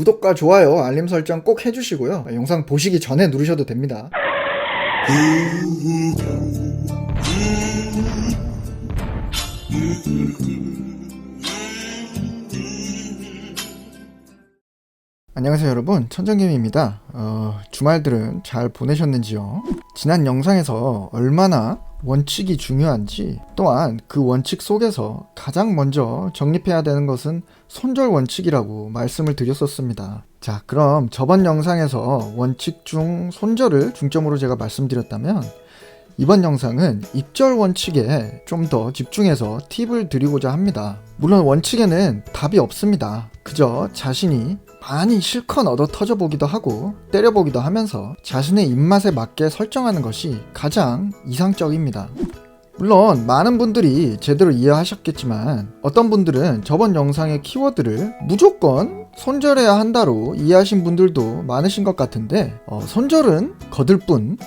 구독과 좋아요, 알림 설정 꼭 해주시고요. 영상 보시기 전에 누르셔도 됩니다. 안녕하세요 여러분, 천정님입니다. 주말들은 잘 보내셨는지요? 지난 영상에서 얼마나 원칙이 중요한지, 또한 그 원칙 속에서 가장 먼저 정립해야 되는 것은 손절 원칙이라고 말씀을 드렸었습니다. 자, 그럼 저번 영상에서 원칙 중 손절을 중점으로 제가 말씀드렸다면, 이번 영상은 입절 원칙에 좀 더 집중해서 팁을 드리고자 합니다. 물론 원칙에는 답이 없습니다. 그저 자신이 많이 실컷 얻어 터져보기도 하고 때려보기도 하면서 자신의 입맛에 맞게 설정하는 것이 가장 이상적입니다. 물론 많은 분들이 제대로 이해하셨겠지만, 어떤 분들은 저번 영상의 키워드를 무조건 손절해야 한다로 이해하신 분들도 많으신 것 같은데, 손절은 거들 뿐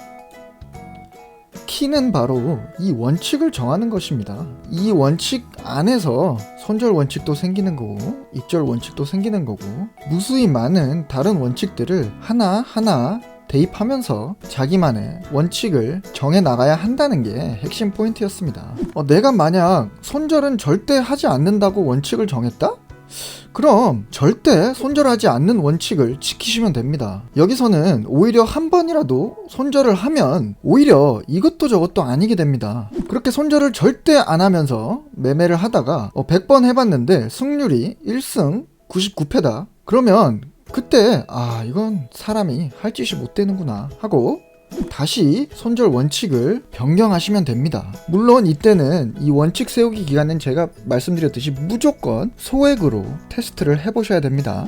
키는 바로 이 원칙을 정하는 것입니다. 이 원칙 안에서 손절 원칙도 생기는 거고 입절 원칙도 생기는 거고, 무수히 많은 다른 원칙들을 하나하나 대입하면서 자기만의 원칙을 정해 나가야 한다는 게 핵심 포인트였습니다. 내가 만약 손절은 절대 하지 않는다고 원칙을 정했다? 그럼 절대 손절하지 않는 원칙을 지키시면 됩니다. 여기서는 오히려 한 번이라도 손절을 하면 오히려 이것도 저것도 아니게 됩니다. 그렇게 손절을 절대 안 하면서 매매를 하다가 100번 해봤는데 승률이 1승 99패다. 그러면 그때 이건 사람이 할 짓이 못 되는구나 하고 다시 손절 원칙을 변경하시면 됩니다. 물론 이때는 이 원칙 세우기 기간은 제가 말씀드렸듯이 무조건 소액으로 테스트를 해보셔야 됩니다.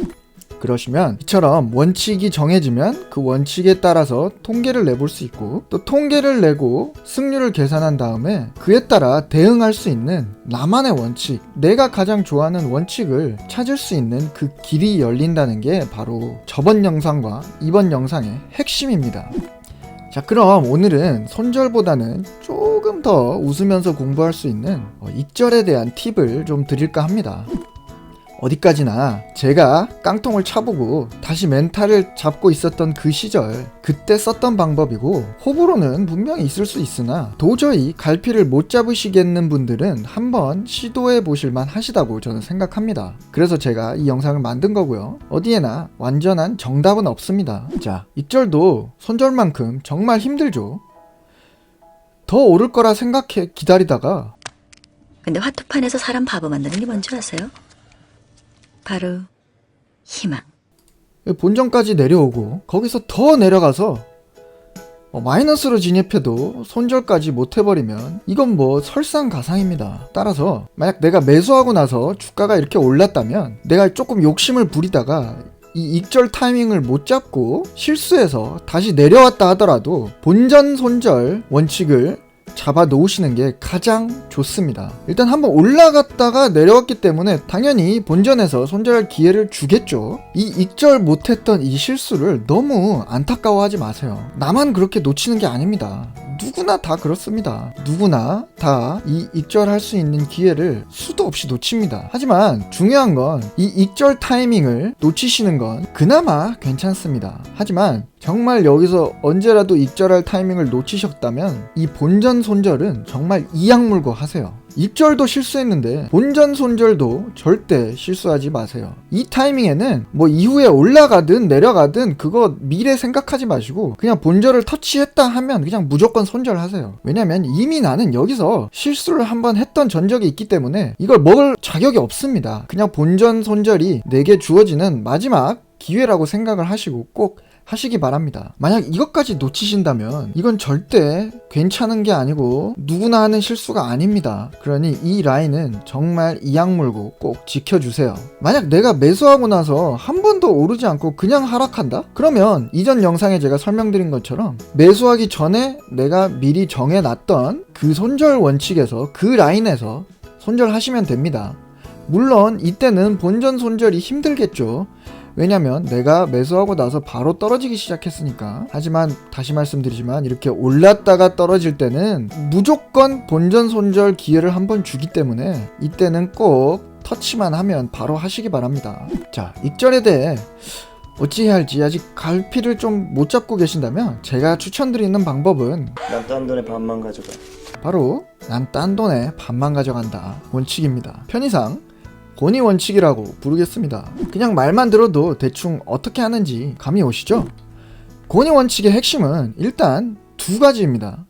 그러시면 이처럼 원칙이 정해지면 그 원칙에 따라서 통계를 내볼 수 있고, 또 통계를 내고 승률을 계산한 다음에 그에 따라 대응할 수 있는 나만의 원칙, 내가 가장 좋아하는 원칙을 찾을 수 있는 그 길이 열린다는 게 바로 저번 영상과 이번 영상의 핵심입니다. 자, 그럼 오늘은 손절보다는 조금 더 웃으면서 공부할 수 있는 입절에 대한 팁을 좀 드릴까 합니다. 어디까지나 제가 깡통을 차보고 다시 멘탈을 잡고 있었던 그 시절, 그때 썼던 방법이고, 호불호는 분명히 있을 수 있으나 도저히 갈피를 못 잡으시겠는 분들은 한번 시도해 보실만 하시다고 저는 생각합니다. 그래서 제가 이 영상을 만든 거고요. 어디에나 완전한 정답은 없습니다. 자, 입절도 손절만큼 정말 힘들죠. 더 오를 거라 생각해 기다리다가, 근데 화투판에서 사람 바보 만드는 게 뭔지 아세요? 바로 희망. 본전까지 내려오고 거기서 더 내려가서 마이너스로 진입해도 손절까지 못 해버리면 이건 뭐 설상가상입니다. 따라서 만약 내가 매수하고 나서 주가가 이렇게 올랐다면, 내가 조금 욕심을 부리다가 이 입절 타이밍을 못 잡고 실수해서 다시 내려왔다 하더라도 본전 손절 원칙을 잡아 놓으시는 게 가장 좋습니다. 일단 한번 올라갔다가 내려왔기 때문에 당연히 본전에서 손절할 기회를 주겠죠. 이 입절 못했던 이 실수를 너무 안타까워하지 마세요. 나만 그렇게 놓치는 게 아닙니다. 누구나 다 그렇습니다. 누구나 다 이 입절할 수 있는 기회를 수도 없이 놓칩니다. 하지만 중요한 건 이 입절 타이밍을 놓치시는 건 그나마 괜찮습니다. 하지만 정말 여기서 언제라도 입절할 타이밍을 놓치셨다면 이 본전 손절은 정말 이악물고 하세요. 입절도 실수했는데 본전 손절도 절대 실수하지 마세요. 이 타이밍에는 뭐 이후에 올라가든 내려가든 그거 미래 생각하지 마시고 그냥 본전을 터치했다 하면 그냥 무조건 손절하세요. 왜냐면 이미 나는 여기서 실수를 한번 했던 전적이 있기 때문에 이걸 먹을 자격이 없습니다. 그냥 본전 손절이 내게 주어지는 마지막 기회라고 생각을 하시고 꼭 하시기 바랍니다. 만약 이것까지 놓치신다면 이건 절대 괜찮은 게 아니고 누구나 하는 실수가 아닙니다. 그러니 이 라인은 정말 이악물고 꼭 지켜주세요. 만약 내가 매수하고 나서 한 번도 오르지 않고 그냥 하락한다? 그러면 이전 영상에 제가 설명드린 것처럼 매수하기 전에 내가 미리 정해놨던 그 손절 원칙에서, 그 라인에서 손절하시면 됩니다. 물론 이때는 본전 손절이 힘들겠죠. 왜냐면 내가 매수하고 나서 바로 떨어지기 시작했으니까. 하지만 다시 말씀드리지만 이렇게 올랐다가 떨어질 때는 무조건 본전 손절 기회를 한번 주기 때문에 이때는 꼭 터치만 하면 바로 하시기 바랍니다. 자, 익절에 대해 어찌해야 할지 아직 갈피를 좀 못 잡고 계신다면 제가 추천드리는 방법은 난 딴 돈에 반만 가져가. 바로 난 딴 돈에 반만 가져간다 원칙입니다. 편의상 고니 원칙이라고 부르겠습니다. 그냥 말만 들어도 대충 어떻게 하는지 감이 오시죠? 고니 원칙의 핵심은 일단 두 가지입니다.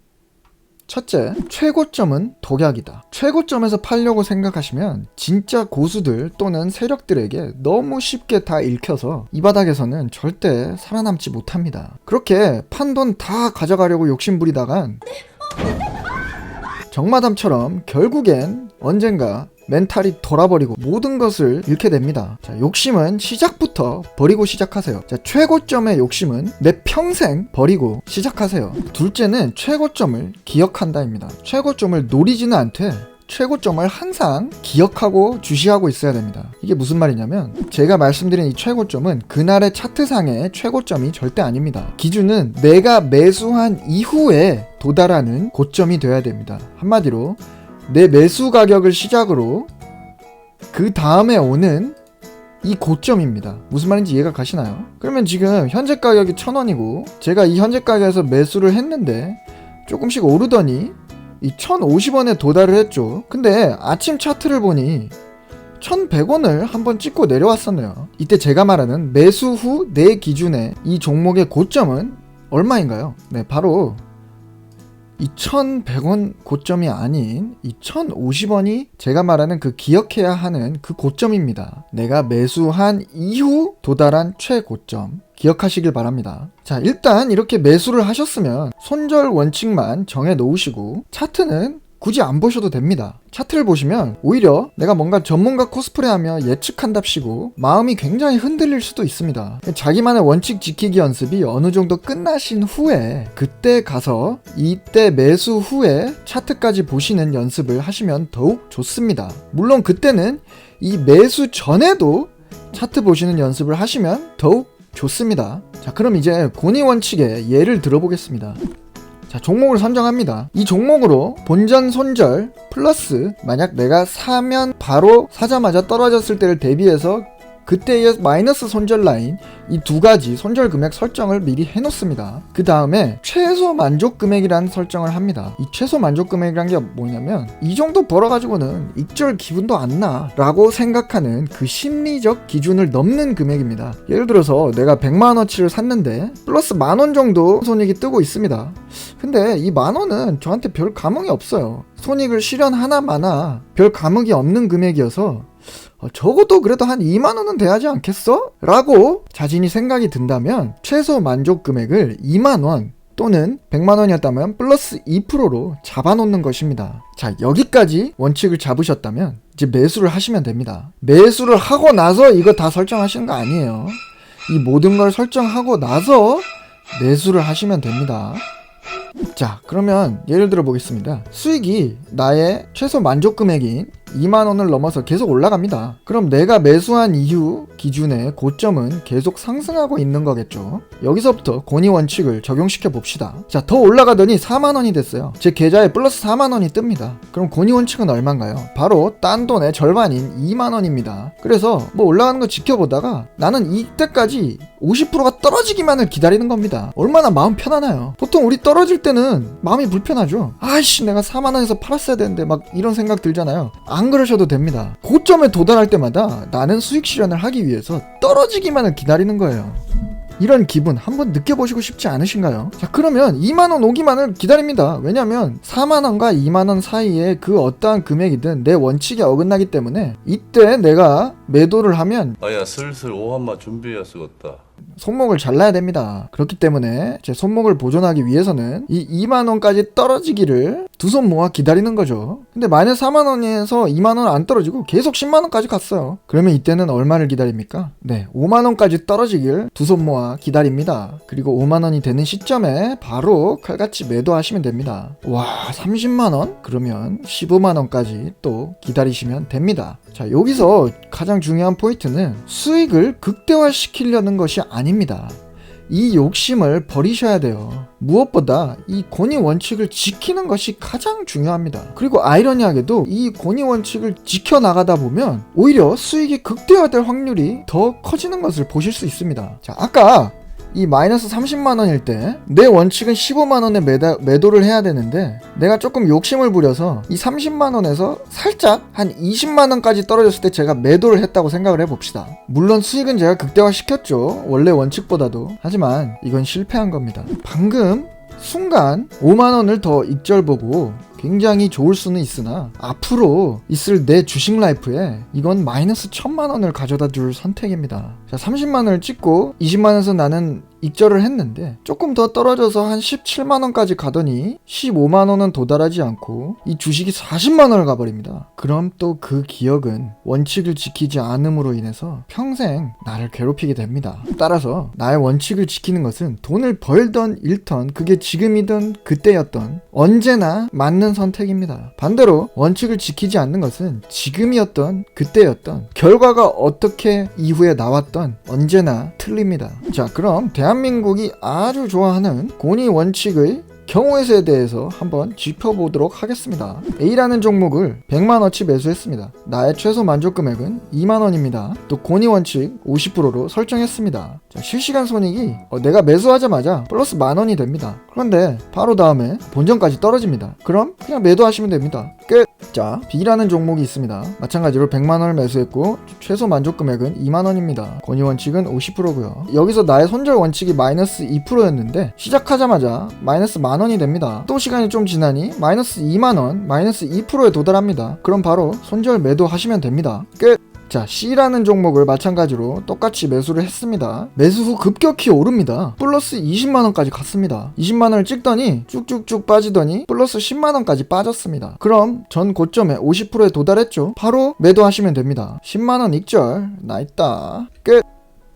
첫째, 최고점은 독약이다. 최고점에서 팔려고 생각하시면 진짜 고수들 또는 세력들에게 너무 쉽게 다 읽혀서 이 바닥에서는 절대 살아남지 못합니다. 그렇게 판 돈 다 가져가려고 욕심부리다간 정마담처럼 결국엔 언젠가 멘탈이 돌아버리고 모든 것을 잃게 됩니다. 자, 욕심은 시작부터 버리고 시작하세요. 자, 최고점의 욕심은 내 평생 버리고 시작하세요. 둘째는 최고점을 기억한다입니다. 최고점을 노리지는 않되 최고점을 항상 기억하고 주시하고 있어야 됩니다. 이게 무슨 말이냐면 제가 말씀드린 이 최고점은 그날의 차트상의 최고점이 절대 아닙니다. 기준은 내가 매수한 이후에 도달하는 고점이 돼야 됩니다. 한마디로 내 매수 가격을 시작으로 그 다음에 오는 이 고점입니다. 무슨 말인지 이해가 가시나요? 그러면 지금 현재 가격이 1,000원이고 제가 이 현재 가격에서 매수를 했는데 조금씩 오르더니 이 1,050원에 도달을 했죠. 근데 아침 차트를 보니 1,100원을 한번 찍고 내려왔었네요. 이때 제가 말하는 매수 후 내 기준의 이 종목의 고점은 얼마인가요? 네, 바로 이 1,100원 고점이 아닌 이 1,050원이 제가 말하는 그 기억해야 하는 그 고점입니다. 내가 매수한 이후 도달한 최고점 기억하시길 바랍니다. 자, 일단 이렇게 매수를 하셨으면 손절 원칙만 정해 놓으시고 차트는 굳이 안 보셔도 됩니다. 차트를 보시면 오히려 내가 뭔가 전문가 코스프레하며 예측한답시고 마음이 굉장히 흔들릴 수도 있습니다. 자기만의 원칙 지키기 연습이 어느 정도 끝나신 후에 그때 가서 이때 매수 후에 차트까지 보시는 연습을 하시면 더욱 좋습니다. 물론 그때는 이 매수 전에도 차트 보시는 연습을 하시면 더욱 좋습니다. 자, 그럼 이제 고니 원칙의 예를 들어보겠습니다. 자, 종목을 선정합니다. 이 종목으로 본전 손절 플러스 만약 내가 사면 바로 사자마자 떨어졌을 때를 대비해서 그때의 마이너스 손절 라인 이 두 가지 손절 금액 설정을 미리 해놓습니다. 그 다음에 최소 만족 금액이라는 설정을 합니다. 이 최소 만족 금액이란 게 뭐냐면 이 정도 벌어가지고는 익절 기분도 안 나 라고 생각하는 그 심리적 기준을 넘는 금액입니다. 예를 들어서 내가 100만원어치를 샀는데 플러스 10,000원 정도 손익이 뜨고 있습니다. 근데 이 10,000원은 저한테 별 감흥이 없어요. 손익을 실현하나 마나 별 감흥이 없는 금액이어서 적어도 그래도 한 2만원은 돼야지 않겠어? 라고 자신이 생각이 든다면 최소 만족 금액을 2만원 또는 100만원이었다면 플러스 2%로 잡아놓는 것입니다. 자, 여기까지 원칙을 잡으셨다면 이제 매수를 하시면 됩니다. 매수를 하고 나서 이거 다 설정하시는 거 아니에요. 이 모든 걸 설정하고 나서 매수를 하시면 됩니다. 자, 그러면 예를 들어 보겠습니다. 수익이 나의 최소 만족 금액인 2만원을 넘어서 계속 올라갑니다. 그럼 내가 매수한 이후 기준의 고점은 계속 상승하고 있는 거겠죠. 여기서부터 고니 원칙을 적용시켜 봅시다. 자, 더 올라가더니 4만원이 됐어요. 제 계좌에 플러스 4만원이 뜹니다. 그럼 고니 원칙은 얼마인가요? 바로 딴 돈의 절반인 2만원입니다. 그래서 뭐 올라가는 거 지켜보다가 나는 이때까지 50%가 떨어지기만을 기다리는 겁니다. 얼마나 마음 편하나요? 보통 우리 떨어질 때는 마음이 불편하죠. 아이씨, 내가 4만원에서 팔았어야 되는데 막 이런 생각 들잖아요. 안 그러셔도 됩니다. 고점에 도달할 때마다 나는 수익 실현을 하기 위해서 떨어지기만을 기다리는 거예요. 이런 기분 한번 느껴보시고 싶지 않으신가요? 자, 그러면 2만원 오기만을 기다립니다. 왜냐면 4만원과 2만원 사이에 그 어떠한 금액이든 내 원칙에 어긋나기 때문에 이때 내가 매도를 하면 아야 슬슬 오한마 준비해야 쓰겠다. 손목을 잘라야 됩니다. 그렇기 때문에 제 손목을 보존하기 위해서는 이 2만원까지 떨어지기를 두 손 모아 기다리는 거죠. 근데 만약 4만원에서 2만원 안 떨어지고 계속 10만원까지 갔어요. 그러면 이때는 얼마를 기다립니까? 네, 5만원까지 떨어지길 두 손 모아 기다립니다. 그리고 5만원이 되는 시점에 바로 칼같이 매도하시면 됩니다. 와, 30만원? 그러면 15만원까지 또 기다리시면 됩니다. 자, 여기서 가장 중요한 포인트는 수익을 극대화시키려는 것이 아닙니다. 이 욕심을 버리셔야 돼요. 무엇보다 이 권위 원칙을 지키는 것이 가장 중요합니다. 그리고 아이러니하게도 이 권위 원칙을 지켜나가다 보면 오히려 수익이 극대화될 확률이 더 커지는 것을 보실 수 있습니다. 자, 아까 이 마이너스 30만원일 때 내 원칙은 15만원에 매도를 해야 되는데 내가 조금 욕심을 부려서 이 30만원에서 살짝 한 20만원까지 떨어졌을 때 제가 매도를 했다고 생각을 해봅시다. 물론 수익은 제가 극대화 시켰죠. 원래 원칙보다도. 하지만 이건 실패한 겁니다. 방금 순간 5만원을 더 익절보고 굉장히 좋을 수는 있으나 앞으로 있을 내 주식 라이프에 이건 마이너스 1000만원을 가져다 줄 선택입니다. 자, 30만원을 찍고 20만원에서 나는 익절을 했는데 조금 더 떨어져서 한 17만원까지 가더니 15만원은 도달하지 않고 이 주식이 40만원을 가버립니다. 그럼 또 그 기억은 원칙을 지키지 않음으로 인해서 평생 나를 괴롭히게 됩니다. 따라서 나의 원칙을 지키는 것은 돈을 벌던 잃던 그게 지금이든 그때였던 언제나 맞는 선택입니다. 반대로 원칙을 지키지 않는 것은 지금이었던 그때였던 결과가 어떻게 이후에 나왔던 언제나 틀립니다. 자, 그럼 대한민국이 아주 좋아하는 권위 원칙의 경우의 수에 대해서 한번 짚어보도록 하겠습니다. A라는 종목을 100만원치 매수했습니다. 나의 최소 만족 금액은 2만원입니다. 또 권위 원칙 50%로 설정했습니다. 자, 실시간 손익이 내가 매수하자마자 플러스 만원이 됩니다. 그런데 바로 다음에 본전까지 떨어집니다. 그럼 그냥 매도하시면 됩니다. 끝! 자, B라는 종목이 있습니다. 마찬가지로 100만원을 매수했고 최소 만족 금액은 2만원입니다. 권위 원칙은 50%고요. 여기서 나의 손절 원칙이 마이너스 2%였는데 시작하자마자 마이너스 만원이 됩니다. 또 시간이 좀 지나니 마이너스 2만원, 마이너스 2%에 도달합니다. 그럼 바로 손절 매도하시면 됩니다. 끝! 자, C라는 종목을 마찬가지로 똑같이 매수를 했습니다. 매수 후 급격히 오릅니다. 플러스 20만원까지 갔습니다. 20만원을 찍더니 쭉쭉쭉 빠지더니 플러스 10만원까지 빠졌습니다. 그럼 전 고점에 50%에 도달했죠. 바로 매도하시면 됩니다. 10만원 익절 나있다. 끝!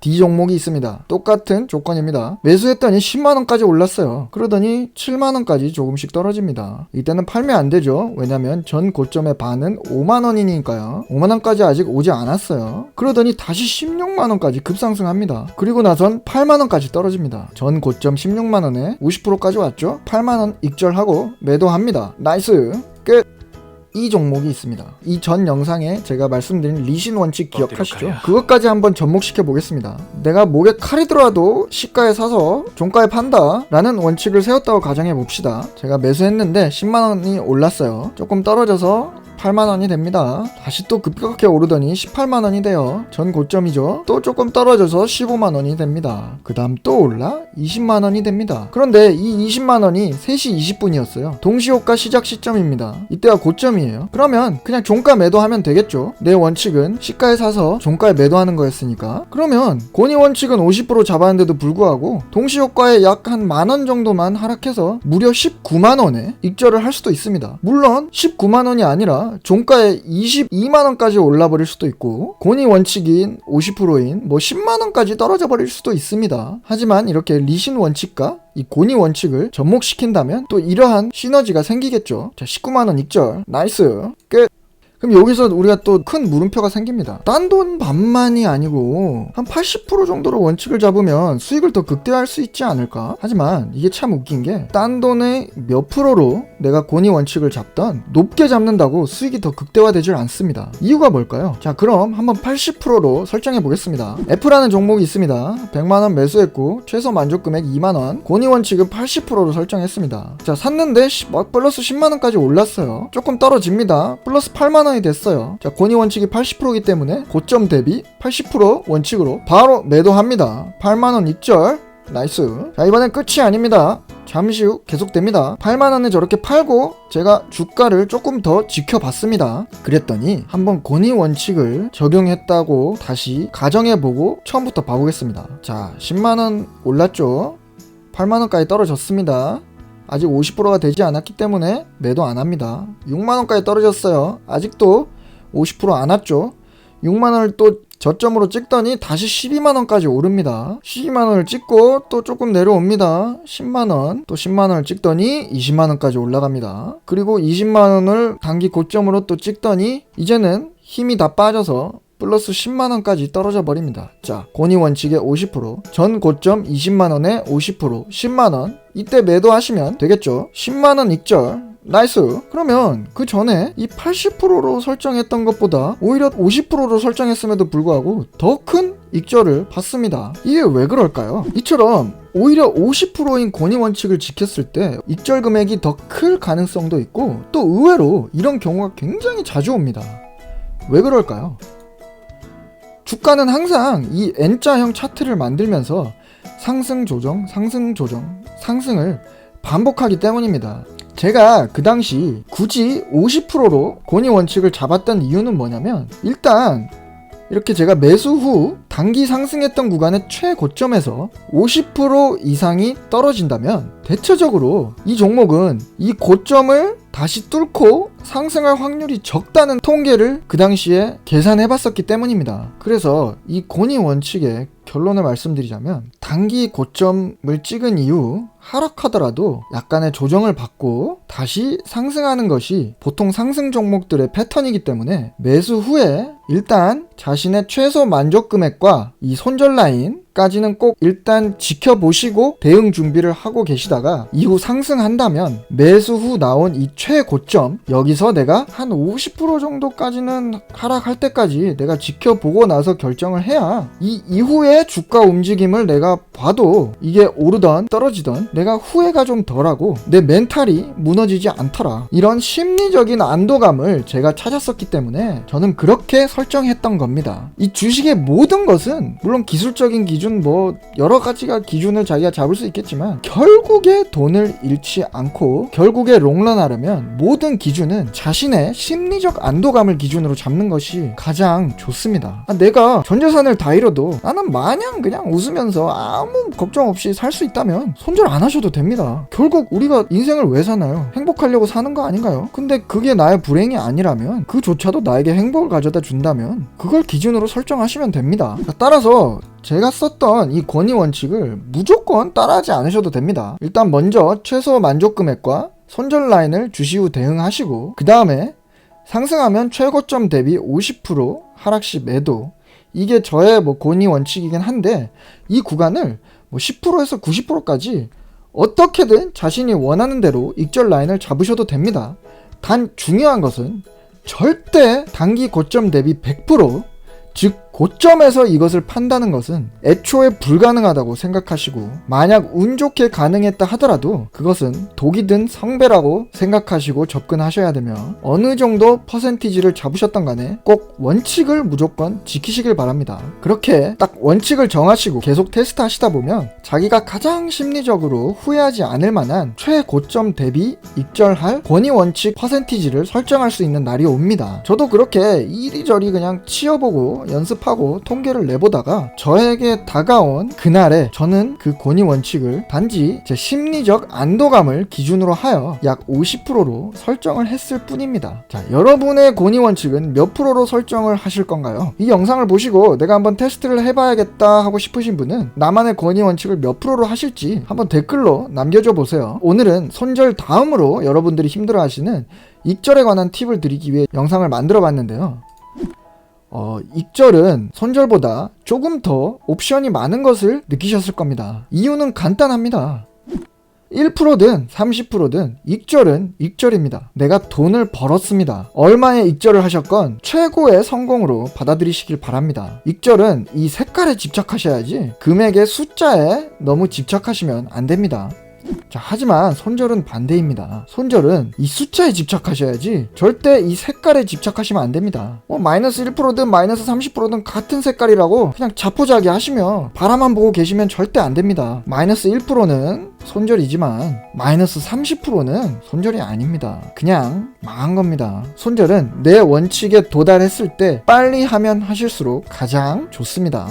D 종목이 있습니다. 똑같은 조건입니다. 매수했더니 10만원까지 올랐어요. 그러더니 7만원까지 조금씩 떨어집니다. 이때는 팔면 안 되죠. 왜냐면 전 고점의 반은 5만원이니까요. 5만원까지 아직 오지 않았어요. 그러더니 다시 16만원까지 급상승합니다. 그리고 나선 8만원까지 떨어집니다. 전 고점 16만원에 50%까지 왔죠. 8만원 익절하고 매도합니다. 나이스. 끝. 이 종목이 있습니다. 이 전 영상에 제가 말씀드린 리신 원칙 기억하시죠? 그것까지 한번 접목시켜 보겠습니다. 내가 목에 칼이 들어와도 시가에 사서 종가에 판다 라는 원칙을 세웠다고 가정해 봅시다. 제가 매수했는데 10만원이 올랐어요. 조금 떨어져서 8만원이 됩니다. 다시 또 급격하게 오르더니 18만원이 돼요. 전 고점이죠. 또 조금 떨어져서 15만원이 됩니다. 그 다음 또 올라 20만원이 됩니다. 그런데 이 20만원이 3시 20분이었어요. 동시호가 시작 시점입니다. 이때가 고점이에요. 그러면 그냥 종가 매도하면 되겠죠. 내 원칙은 시가에 사서 종가에 매도하는 거였으니까. 그러면 권위 원칙은 50% 잡았는데도 불구하고 동시호가에 약 한 만원 정도만 하락해서 무려 19만원에 익절을 할 수도 있습니다. 물론 19만원이 아니라 종가에 22만원까지 올라버릴 수도 있고 권위 원칙인 50%인 뭐 10만원까지 떨어져 버릴 수도 있습니다. 하지만 이렇게 리신 원칙과 이 권위 원칙을 접목시킨다면 또 이러한 시너지가 생기겠죠. 자, 19만원 익절 나이스. 끝. 그럼 여기서 우리가 또 큰 물음표가 생깁니다. 딴 돈 반만이 아니고 한 80% 정도로 원칙을 잡으면 수익을 더 극대화할 수 있지 않을까? 하지만 이게 참 웃긴 게 딴 돈의 몇 프로로 내가 권위 원칙을 잡던 높게 잡는다고 수익이 더 극대화되질 않습니다. 이유가 뭘까요? 자, 그럼 한번 80%로 설정해 보겠습니다. F라는 종목이 있습니다. 100만원 매수했고 최소 만족 금액 2만원, 권위 원칙은 80%로 설정했습니다. 자, 샀는데 플러스 10만원까지 올랐어요. 조금 떨어집니다. 플러스 8만원 이 됐어요. 자, 권위 원칙이 80%이기 때문에 고점 대비 80% 원칙으로 바로 매도합니다. 8만원 익절 나이스. 자, 이번엔 끝이 아닙니다. 잠시 후 계속됩니다. 8만원에 저렇게 팔고 제가 주가를 조금 더 지켜봤습니다. 그랬더니 한번 권위 원칙을 적용했다고 다시 가정해보고 처음부터 봐보겠습니다. 자, 10만원 올랐죠. 8만원까지 떨어졌습니다. 아직 50%가 되지 않았기 때문에 매도 안 합니다. 6만원까지 떨어졌어요. 아직도 50% 안 왔죠. 6만원을 또 저점으로 찍더니 다시 12만원까지 오릅니다. 12만원을 찍고 또 조금 내려옵니다. 10만원, 또 10만원을 찍더니 20만원까지 올라갑니다. 그리고 20만원을 단기 고점으로 또 찍더니 이제는 힘이 다 빠져서 플러스 10만원까지 떨어져 버립니다. 자, 권위 원칙의 50%, 전 고점 20만원에 50%, 10만원. 이때 매도하시면 되겠죠. 10만원 익절. 나이스. 그러면 그 전에 이 80%로 설정했던 것보다 오히려 50%로 설정했음에도 불구하고 더 큰 익절을 받습니다. 이게 왜 그럴까요? 이처럼 오히려 50%인 권위 원칙을 지켰을 때 익절 금액이 더 클 가능성도 있고, 또 의외로 이런 경우가 굉장히 자주 옵니다. 왜 그럴까요? 주가는 항상 이 N자형 차트를 만들면서 상승 조정, 상승 조정, 상승을 반복하기 때문입니다. 제가 그 당시 굳이 50%로 권위 원칙을 잡았던 이유는 뭐냐면, 일단 이렇게 제가 매수 후 단기 상승했던 구간의 최고점에서 50% 이상이 떨어진다면 대체적으로 이 종목은 이 고점을 다시 뚫고 상승할 확률이 적다는 통계를 그 당시에 계산해 봤었기 때문입니다. 그래서 이 권위 원칙의 결론을 말씀드리자면, 단기 고점을 찍은 이후 하락하더라도 약간의 조정을 받고 다시 상승하는 것이 보통 상승 종목들의 패턴이기 때문에 매수 후에 일단 자신의 최소 만족 금액과 이 손절 라인까지는 꼭 일단 지켜보시고 대응 준비를 하고 계시다가 이후 상승한다면 매수 후 나온 이 최고점, 여기서 내가 한 50% 정도까지는 하락할 때까지 내가 지켜보고 나서 결정을 해야 이 이후에 주가 움직임을 내가 봐도 이게 오르던 떨어지던 내가 후회가 좀 덜하고 내 멘탈이 무너지지 않더라, 이런 심리적인 안도감을 제가 찾았었기 때문에 저는 그렇게 설정했던 겁니다. 이 주식의 모든 것은 물론 기술적인 기준 뭐 여러 가지가 기준을 자기가 잡을 수 있겠지만, 결국에 돈을 잃지 않고 결국에 롱런 하려면 모든 기준은 자신의 심리적 안도감을 기준으로 잡는 것이 가장 좋습니다. 내가 전 재산을 다 잃어도 나는 마냥 그냥 웃으면서 아무 걱정 없이 살 수 있다면 손절 안 하셔도 됩니다. 결국 우리가 인생을 왜 사나요? 행복하려고 사는 거 아닌가요? 근데 그게 나의 불행이 아니라면, 그조차도 나에게 행복을 가져다 준다면 그걸 기준으로 설정하시면 됩니다. 따라서 제가 썼던 이 권위 원칙을 무조건 따라하지 않으셔도 됩니다. 일단 먼저 최소 만족 금액과 손절 라인을 주시 후 대응하시고, 그 다음에 상승하면 최고점 대비 50% 하락 시 매도. 이게 저의 뭐 권위 원칙이긴 한데, 이 구간을 뭐 10%에서 90%까지 어떻게든 자신이 원하는 대로 익절 라인을 잡으셔도 됩니다. 단 중요한 것은 절대 단기 고점 대비 100%, 즉 고점에서 이것을 판다는 것은 애초에 불가능하다고 생각하시고, 만약 운 좋게 가능했다 하더라도 그것은 독이 든 성배라고 생각하시고 접근하셔야 되며, 어느 정도 퍼센티지를 잡으셨던 간에 꼭 원칙을 무조건 지키시길 바랍니다. 그렇게 딱 원칙을 정하시고 계속 테스트 하시다 보면 자기가 가장 심리적으로 후회하지 않을 만한 최고점 대비 익절할 권위 원칙 퍼센티지를 설정할 수 있는 날이 옵니다. 저도 그렇게 이리저리 그냥 치어보고 연습하고 통계를 내보다가 저에게 다가온 그날에 저는 그 권위 원칙을 단지 제 심리적 안도감을 기준으로 하여 약 50%로 설정을 했을 뿐입니다. 자, 여러분의 권위 원칙은 몇 프로로 설정을 하실 건가요? 이 영상을 보시고 내가 한번 테스트를 해봐야겠다 하고 싶으신 분은 나만의 권위 원칙을 몇 프로로 하실지 한번 댓글로 남겨줘 보세요. 오늘은 손절 다음으로 여러분들이 힘들어하시는 익절에 관한 팁을 드리기 위해 영상을 만들어 봤는데요. 익절은 손절보다 조금 더 옵션이 많은 것을 느끼셨을 겁니다. 이유는 간단합니다. 1%든 30%든 익절은 익절입니다. 내가 돈을 벌었습니다. 얼마의 익절을 하셨건 최고의 성공으로 받아들이시길 바랍니다. 익절은 이 색깔에 집착하셔야지 금액의 숫자에 너무 집착하시면 안 됩니다. 자, 하지만 손절은 반대입니다. 손절은 이 숫자에 집착하셔야지 절대 이 색깔에 집착하시면 안 됩니다. 마이너스 1%든 마이너스 30%든 같은 색깔이라고 그냥 자포자기 하시며 바라만 보고 계시면 절대 안 됩니다. 마이너스 1%는 손절이지만 마이너스 30%는 손절이 아닙니다. 그냥 망한 겁니다. 손절은 내 원칙에 도달했을 때 빨리 하면 하실수록 가장 좋습니다.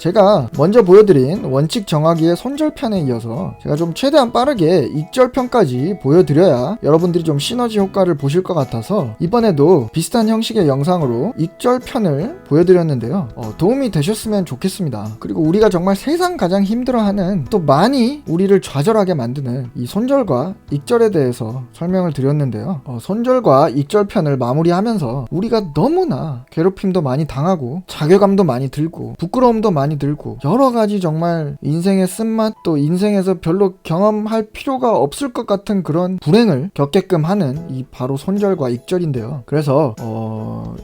제가 먼저 보여드린 원칙 정하기의 손절편에 이어서 제가 좀 최대한 빠르게 익절편까지 보여드려야 여러분들이 좀 시너지 효과를 보실 것 같아서 이번에도 비슷한 형식의 영상으로 익절편을 보여드렸는데요. 도움이 되셨으면 좋겠습니다. 그리고 우리가 정말 세상 가장 힘들어하는, 또 많이 우리를 좌절하게 만드는 이 손절과 익절에 대해서 설명을 드렸는데요. 손절과 익절편을 마무리하면서 우리가 너무나 괴롭힘도 많이 당하고 자괴감도 많이 들고 부끄러움도 많이 들고 여러 가지 정말 인생의 쓴맛, 또 인생에서 별로 경험할 필요가 없을 것 같은 그런 불행을 겪게끔 하는 이 바로 손절과 익절인데요. 그래서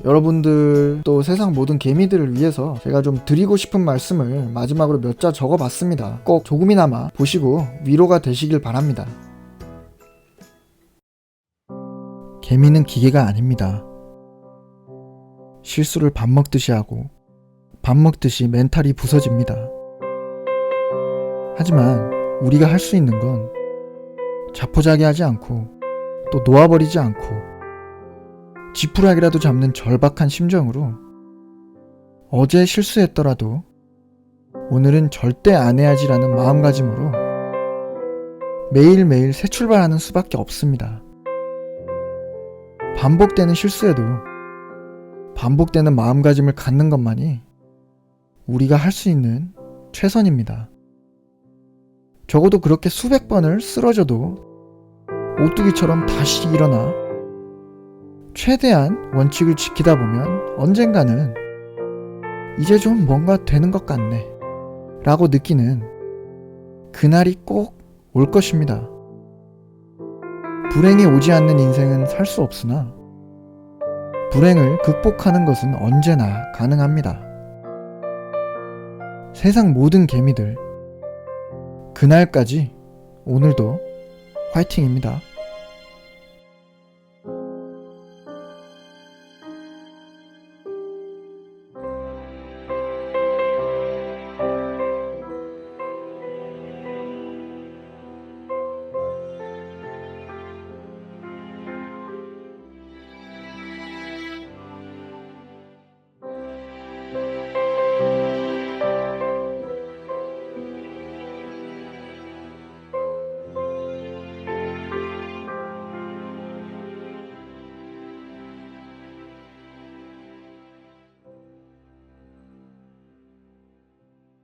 여러분들 또 세상 모든 개미들을 위해서 제가 좀 드리고 싶은 말씀을 마지막으로 몇 자 적어봤습니다. 꼭 조금이나마 보시고 위로가 되시길 바랍니다. 개미는 기계가 아닙니다. 실수를 밥 먹듯이 하고 밥 먹듯이 멘탈이 부서집니다. 하지만 우리가 할 수 있는 건 자포자기하지 않고 또 놓아버리지 않고 지푸라기라도 잡는 절박한 심정으로 어제 실수했더라도 오늘은 절대 안 해야지라는 마음가짐으로 매일매일 새 출발하는 수밖에 없습니다. 반복되는 실수에도 반복되는 마음가짐을 갖는 것만이 우리가 할 수 있는 최선입니다. 적어도 그렇게 수백 번을 쓰러져도 오뚜기처럼 다시 일어나 최대한 원칙을 지키다 보면 언젠가는 이제 좀 뭔가 되는 것 같네 라고 느끼는 그날이 꼭 올 것입니다. 불행이 오지 않는 인생은 살 수 없으나 불행을 극복하는 것은 언제나 가능합니다. 세상 모든 개미들, 그날까지 오늘도 화이팅입니다.